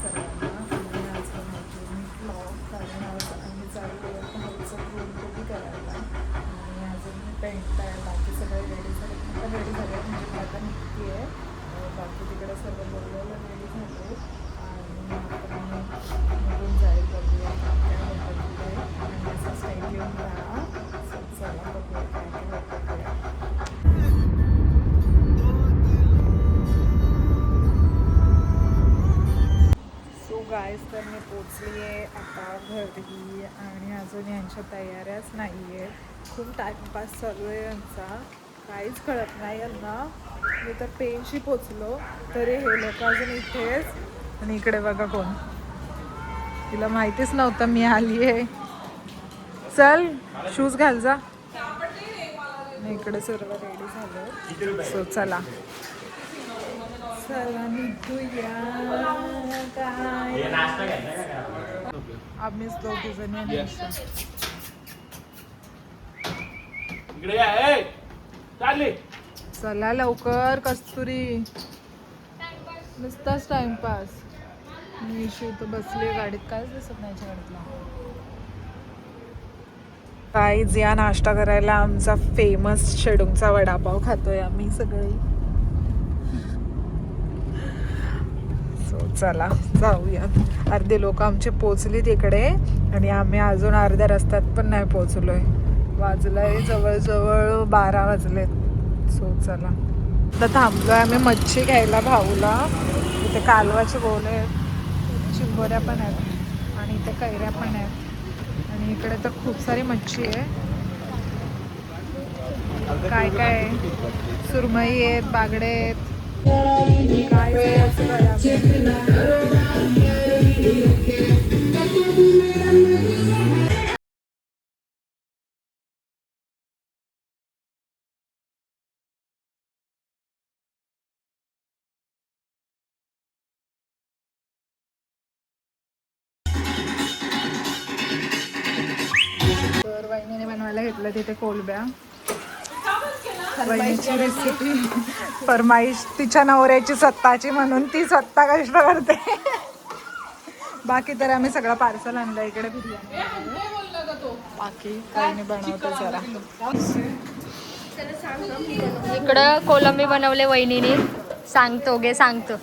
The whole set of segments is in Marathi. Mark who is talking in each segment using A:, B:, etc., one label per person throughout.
A: सर्वांना. आणि आज बनवते मी ब्लॉग, कारण आज आम्ही चाललो भाऊचं ग्रूम करायला. आणि अजून मी पेंट आहे, बाकी सगळे रेडी झाले. आता रेडी झाले म्हणजे मी आता निघते आहे. बाकी तिकडे सर्व बोलवायला रेडी झाले आणि आपण निघून जाईल. बघूया काय होतं तिकडे आणि असं स्टाईल घेऊन राहा. चला बघूया काय काय होतं ते. गाईस, तर मी पोचली आहे आता घरी आणि अजून यांच्या तयाऱ्याच नाही आहेत. खूप टाईमपास चालू आहे यांचा, काहीच कळत नाही यांना. मी तर पेनशी पोचलो तरी हे लोक अजून इथेच. आणि इकडे बघा कोण, तिला माहितीच नव्हतं मी आली आहे. चल शूज घाल जा. इकडे सर्व रेडी झालं. सो चला आम्हीच दोघी जणी. चला लवकर कस्तुरी, नुसताच टाइमपास. मी इशू तर बसली गाडीत, काहीच दिसत नाही गाडीतला. काहीच या नाश्ता करायला आमचा फेमस शेडूंगचा वडापाव खातोय आम्ही सगळे. चला जाऊया. अर्धे लोक आमचे पोचले तिकडे आणि आम्ही अजून अर्ध्या रस्त्यात पण नाही पोचलोय. वाजलंय जवळजवळ 12 वाजलेत. सो चला आता थांबलोय आम्ही मच्छी घ्यायला भाऊला. इथे कालवाचे गोले आहेत, चिंबोऱ्या पण आहेत आणि इथे कैऱ्या पण आहेत. आणि इकडे तर खूप सारी मच्छी आहे. काय काय आहे, सुरमई आहेत, बागडे आहेत. काय तर वहिनीने बनवायला घेतलं तिथे कोलब्या. वहिनीची रेसिपी फरमाईश, तिच्या नवऱ्याची स्वतःची म्हणून ती स्वतः कष्ट करते. बाकी तर आम्ही सगळं पार्सल आणलं इकडे बिर्याणी. बाकी काही बनवतो जरा.
B: इकडं कोलंबी बनवले वहिनीने. सांगतो गे सांगतो.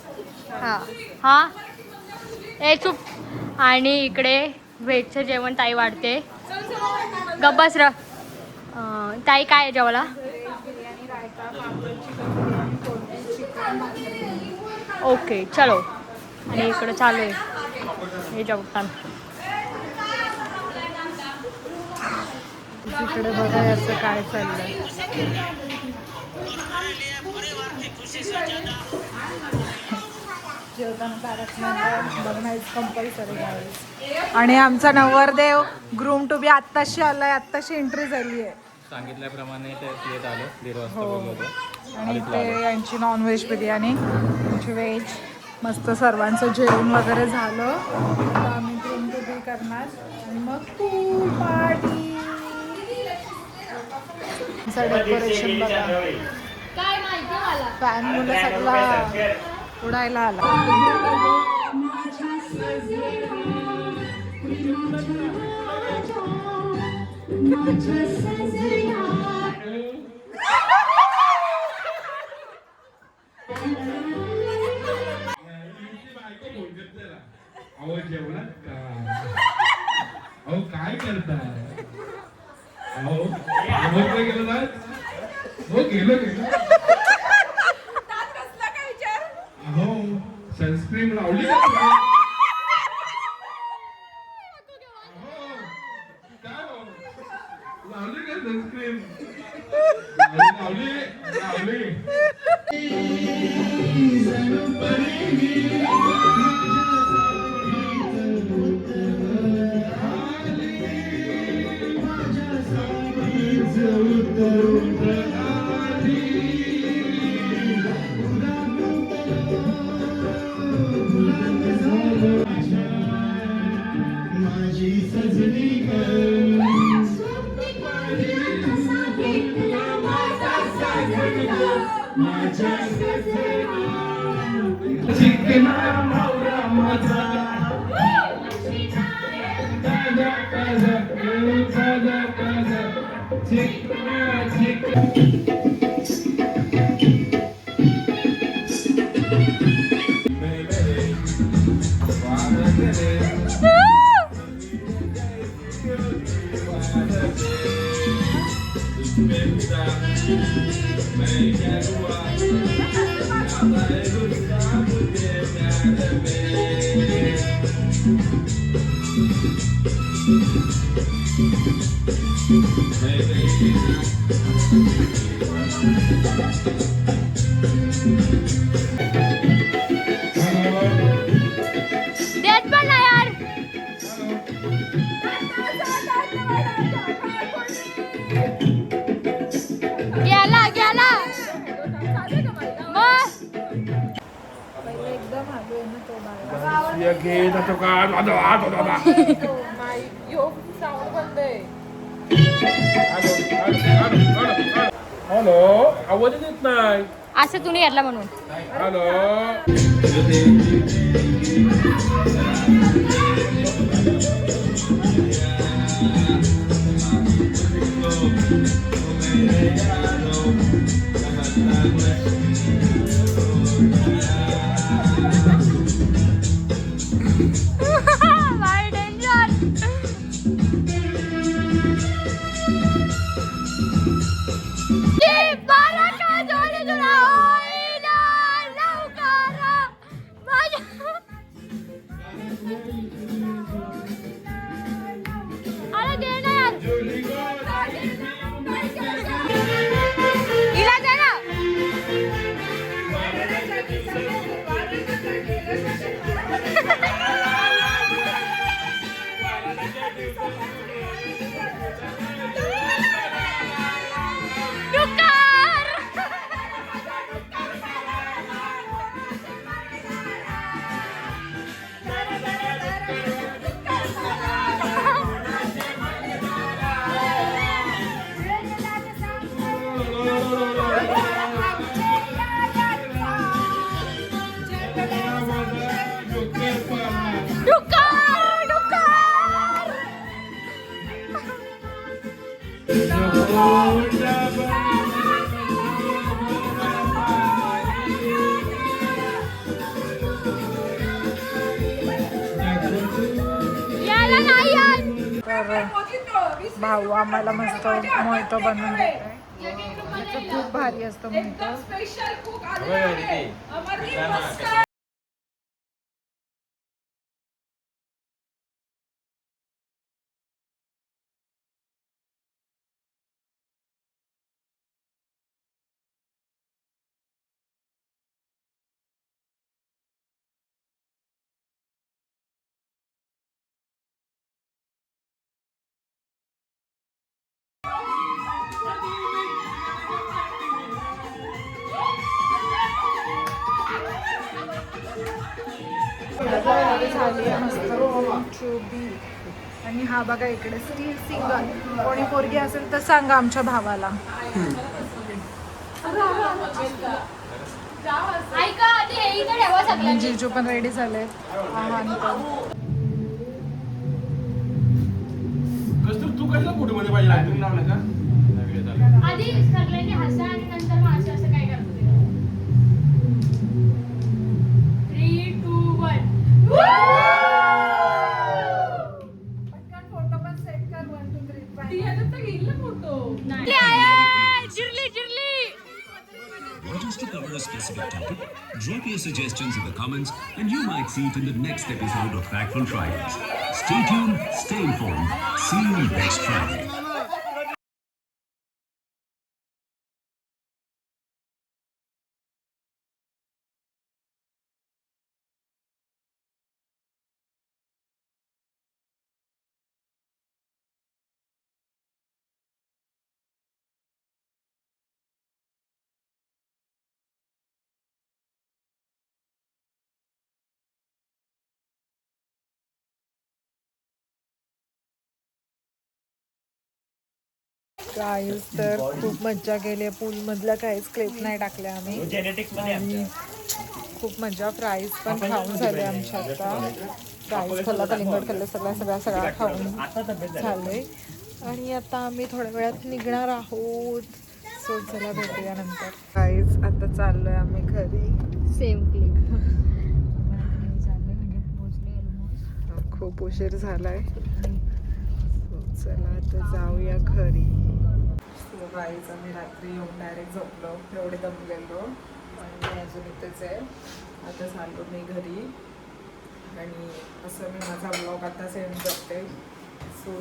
B: हां हां ए चुप. आणि इकडे व्हेजचं जेवण ताई वाढते. गब्बस र. ताई काय आहे जेवायला? ओके चलो. आणि इकडं चालू आहे हे जेवताना.
A: इकडे बघा याचं काय चाललंय. आणि आमचा नवरदेव ग्रूम टू बी आत्ताशी आलाय, आत्ताशी एंट्री झाली आहे.
C: सांगितल्याप्रमाणे ते येत आलो 1:30 वाजता बोलवतो.
A: आणि इथे यांची नॉनव्हेज बिर्याणी, यांची व्हेज. मस्त सर्वांचं जेवण वगैरे झालं. आता आम्ही ग्रूम टू बी करणार आणि मग पूल पार्टी. डेकोरेशन बघा,
B: काय माहिती मला.
A: फॅन मुलं सगळा उडायला आला.
D: अहो जेवणात का? अहो काय करताय? अहो गेलो ना? हो गेलो. अहो सनस्क्रीन लावली का? लावली का सनस्क्रीन? लावली. चिकना मावरा माझा
B: देत पण नाही यार. गेला गेला मग
A: पहिले एकदम आलो आहे ना तो बाळा.
D: घेत होतो का
A: साऊंड बंद आहे.
D: हॅलो आवाज येत नाही.
B: असं तुम्ही घेतला म्हणून.
D: Hello
B: bye danger. बारा का जोडी जुळा होईना लवकर माझ्या. अरे दे ना यार. हिला दे ना.
A: तर भाऊ आम्हाला मस्त मोहितो बनवून देतोय. खूप भारी असतं मोहितो. झाली आहे मस्त चुबी. आणि हा बघा इकडे स्टील सिंगल. कोणी पोरगी असेल तर सांगा आमच्या भावाला. जिजू पण रेडी झाले.
D: तू कशाला फोटो मध्ये पाहिजे लायटिंग लावलं का?
B: आधी सगळ्यांनी हसा आणि नंतर मग असं काय करतो. 3, 2, 1.
A: फोटो पण सेट कर. 1, 2, 3 photo.
B: चिरली चिरली.
E: Want us to cover a specific topic? Drop your suggestions in the comments and you might see it in the next episode of Factful Fridays. Stay tuned, stay informed. See you next Friday.
A: Guys तर खूप मज्जा केली. पूलमधलं काहीच क्लिप नाही टाकले आम्ही. आणि खूप मजा. फ्राईज पण खाऊन झाले आमच्या. आता फ्राईज खाल्ला, कलिंगड खाल्लं, सगळा खाऊन झाले. आणि आता आम्ही थोड्या वेळात निघणार आहोत. सो चला भेटूया नंतर. काहीच आता चाललोय आम्ही घरी.
B: सेम क्लिक चालले म्हणजे पोचले ऑलमोस्ट.
A: खूप उशीर झालाय. So चला आता जाऊया घरी. सो गाईज आम्ही रात्री येऊन डायरेक्ट झोपलो, एवढे दमलेलो आणि मी अजून इथेच आहे. आता चाललो मी घरी आणि असं मी माझा ब्लॉग आता सेंड करते. सो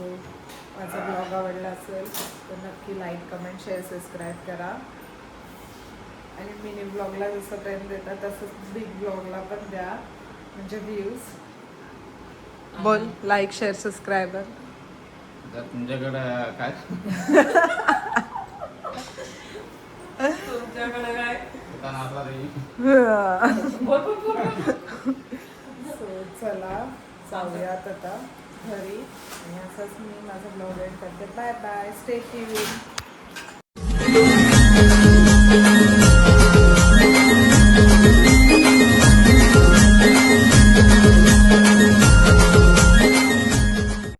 A: माझा ब्लॉग आवडला असेल तर नक्की लाईक, कमेंट, शेअर, सबस्क्राईब करा. आणि मिनी ब्लॉगला जसं प्रेम देतात तसंच बिग ब्लॉगला पण द्या, म्हणजे व्ह्यूज. बोल, लाईक, शेअर, सबस्क्रायबर.
C: जर तुमच्याकडं काय दुकान असला तरी
A: सो चला जाऊयात आता घरी आणि असंच मी माझा ब्लॉग एंड करते. Bye bye, stay tuned.